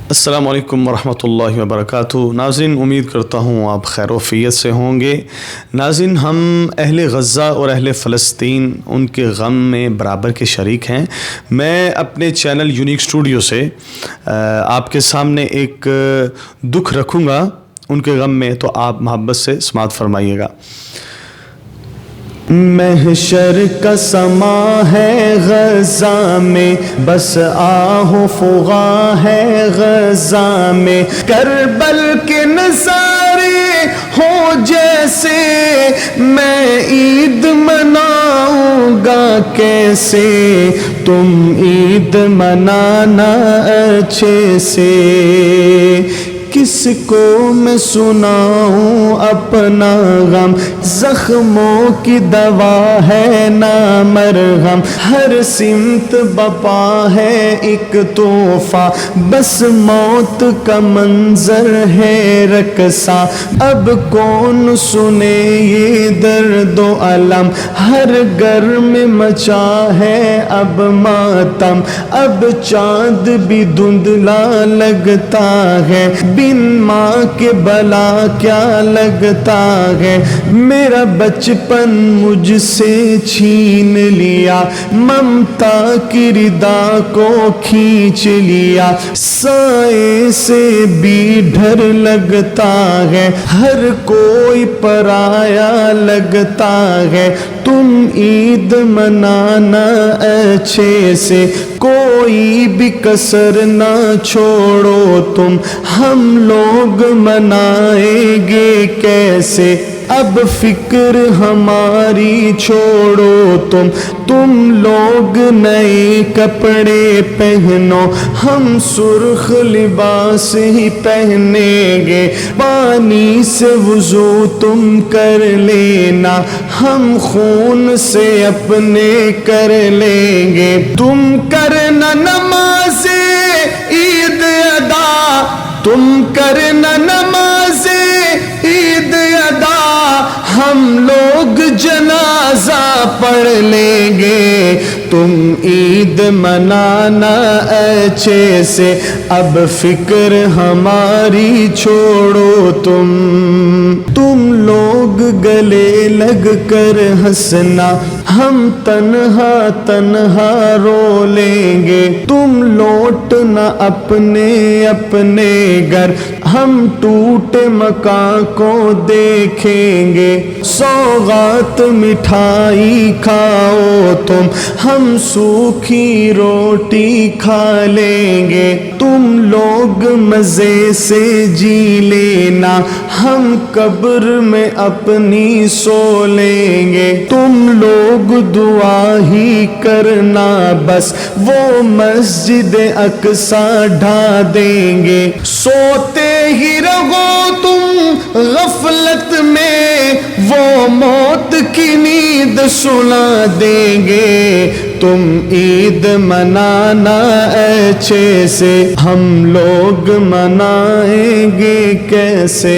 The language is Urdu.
السلام علیکم ورحمۃ اللہ وبرکاتہ۔ ناظرین، امید کرتا ہوں آپ خیر و عافیت سے ہوں گے۔ ناظرین، ہم اہل غزہ اور اہل فلسطین ان کے غم میں برابر کے شریک ہیں۔ میں اپنے چینل یونیک اسٹوڈیو سے آپ کے سامنے ایک دکھ رکھوں گا ان کے غم میں، تو آپ محبت سے سماعت فرمائیے گا۔ محشر کا سما ہے غزہ میں، بس آہ و فغاں ہے غزہ میں، کربل کے نظارے ہو جیسے، میں عید مناؤں گا کیسے، تم عید منانا اچھے سے۔ کس کو میں سناؤں اپنا غم، زخموں کی دوا ہے نا مرہم، ہر سمت بپا ہے ایک تحفہ، بس موت کا منظر ہے رقصہ۔ اب کون سنے یہ درد و الم، ہر گھر میں مچا ہے اب ماتم، اب چاند بھی دھندلا لگتا ہے، بن ماں کے بلا کیا لگتا ہے۔ میرا بچپن مجھ سے چھین لیا، ممتا کی ردا کو کھینچ لیا، سائے سے بھی ڈر لگتا ہے، ہر کوئی پرایا لگتا ہے۔ تم عید منانا اچھے سے، کوئی بھی کسر نہ چھوڑو تم، ہم لوگ منائیں گے کیسے، اب فکر ہماری چھوڑو تم لوگ نئے کپڑے پہنو، ہم سرخ لباس ہی پہنیں گے، پانی سے وضو تم کر لینا، ہم خون سے اپنے کر لیں گے، تم کرنا نماز عید ادا، تم کرنا نماز عید ادا، ہم لوگ جنازہ پڑھ لیں گے، تم عید منانا اچھے سے، اب فکر ہماری چھوڑو تم لوگ گلے لگ کر ہنسنا، ہم تنہا تنہا رو لیں گے، تم لوٹنا اپنے اپنے گھر، ہم ٹوٹے مکان کو دیکھیں گے، سوغات مٹھائی کھاؤ تم، ہم سوکھی روٹی کھا لیں گے، تم لوگ مزے سے جی لینا، ہم قبر میں اپنی سو لیں گے، تم لوگ دعا ہی کرنا بس، وہ مسجد اقصیٰ ڈھا دیں گے، سوتے ہی رہو تم غفلت میں، وہ موت کی نیند سلا دیں گے، تم عید منانا اچھے سے، ہم لوگ منائیں گے کیسے۔